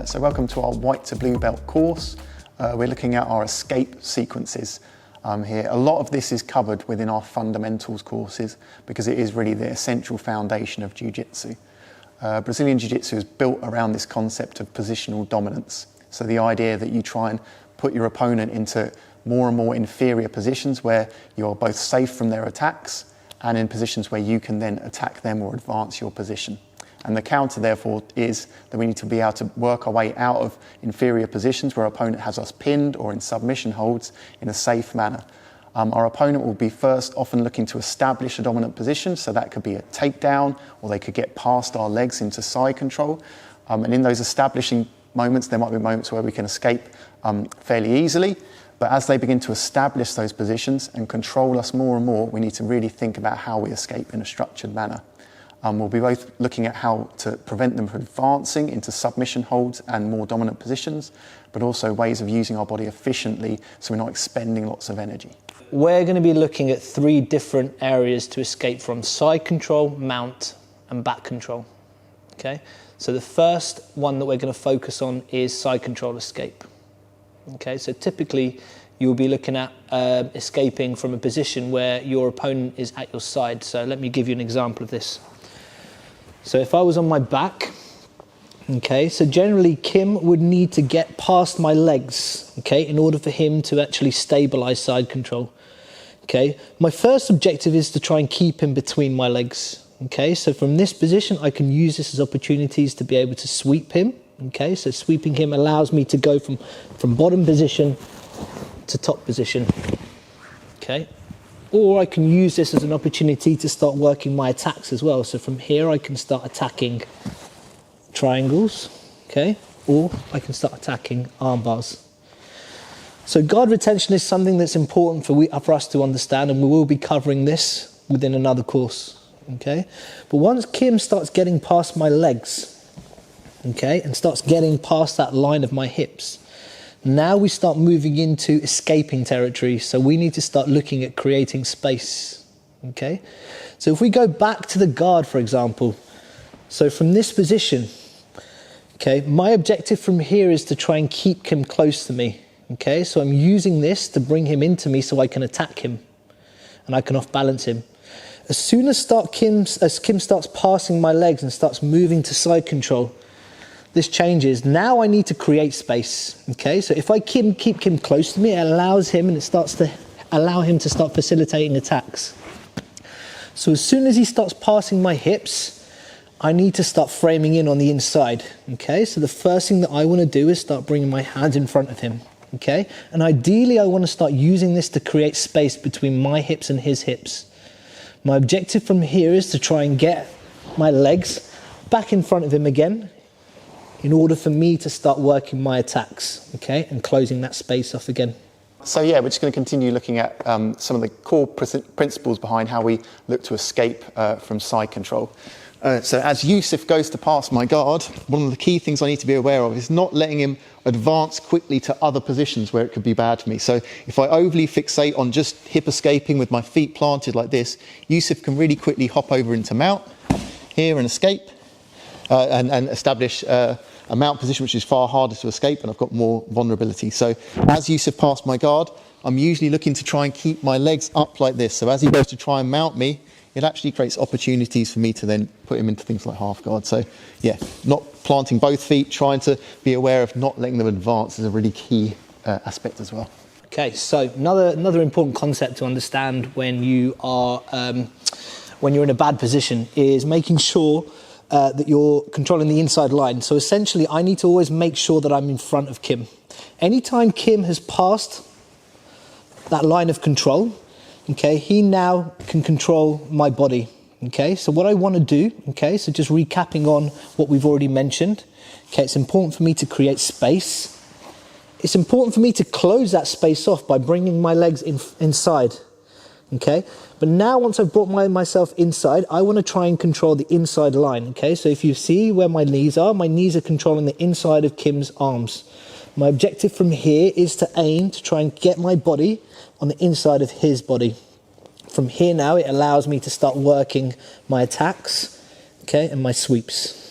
So welcome to our white to blue belt course. We're looking at our escape sequences here. A lot of this is covered within our fundamentals courses because it is really the essential foundation of Jiu-Jitsu. Brazilian Jiu-Jitsu is built around this concept of positional dominance. So the idea that you try and put your opponent into more and more inferior positions where you're both safe from their attacks and in positions where you can then attack them or advance your position. And the counter, therefore, is that we need to be able to work our way out of inferior positions where our opponent has us pinned or in submission holds in a safe manner. Our opponent will be first often looking to establish a dominant position, so that could be a takedown, or they could get past our legs into side control. And in those establishing moments, there might be moments where we can escape fairly easily. But as they begin to establish those positions and control us more and more, we need to really think about how we escape in a structured manner. We'll be both looking at how to prevent them from advancing into submission holds and more dominant positions, but also ways of using our body efficiently so we're not expending lots of energy. We're going to be looking at 3 different areas to escape from: side control, mount, and back control. Okay, so the first one that we're going to focus on is side control escape. Okay, so typically you'll be looking at escaping from a position where your opponent is at your side. So let me give you an example of this. So if I was on my back, okay, so generally Kim would need to get past my legs, okay, in order for him to actually stabilize side control. Okay, my first objective is to try and keep him between my legs. Okay, so from this position, I can use this as opportunities to be able to sweep him. Okay, so sweeping him allows me to go from bottom position to top position. Okay. Or I can use this as an opportunity to start working my attacks as well. So from here, I can start attacking triangles, okay? Or I can start attacking arm bars. So guard retention is something that's important for us to understand, and we will be covering this within another course, okay? But once Kim starts getting past my legs, okay, and starts getting past that line of my hips, now we start moving into escaping territory. So we need to start looking at creating space, okay? So if we go back to the guard, for example, so from this position, okay, my objective from here is to try and keep Kim close to me, okay? So I'm using this to bring him into me so I can attack him and I can off-balance him. As soon as Kim starts passing my legs and starts moving to side control, this changes. Now I need to create space, okay? So if I keep Kim close to me, it allows him, and it starts to allow him to start facilitating attacks. So as soon as he starts passing my hips, I need to start framing in on the inside, okay? So the first thing that I want to do is start bringing my hands in front of him, okay? And ideally, I want to start using this to create space between my hips and his hips. My objective from here is to try and get my legs back in front of him again, in order for me to start working my attacks, okay, and closing that space off again. So yeah, we're just going to continue looking at some of the core principles behind how we look to escape from side control. So as Yusuf goes to pass my guard, one of the key things I need to be aware of is not letting him advance quickly to other positions where it could be bad for me. So if I overly fixate on just hip escaping with my feet planted like this, Yusuf can really quickly hop over into mount here and escape and establish a mount position which is far harder to escape, and I've got more vulnerability. So as Yusuf passed my guard, I'm usually looking to try and keep my legs up like this. So as he goes to try and mount me, it actually creates opportunities for me to then put him into things like half guard. So yeah, not planting both feet, trying to be aware of not letting them advance is a really key aspect as well. Okay, so another important concept to understand when you are when you're in a bad position is making sure that you're controlling the inside line. So essentially, I need to always make sure that I'm in front of Kim. Anytime Kim has passed that line of control, okay, he now can control my body, okay? So what I want to do, okay, so just recapping on what we've already mentioned, okay, it's important for me to create space. It's important for me to close that space off by bringing my legs inside, okay? But now once I've brought myself inside, I want to try and control the inside line, okay? So if you see where my knees are controlling the inside of Kim's arms. My objective from here is to aim to try and get my body on the inside of his body. From here now, it allows me to start working my attacks, okay, and my sweeps.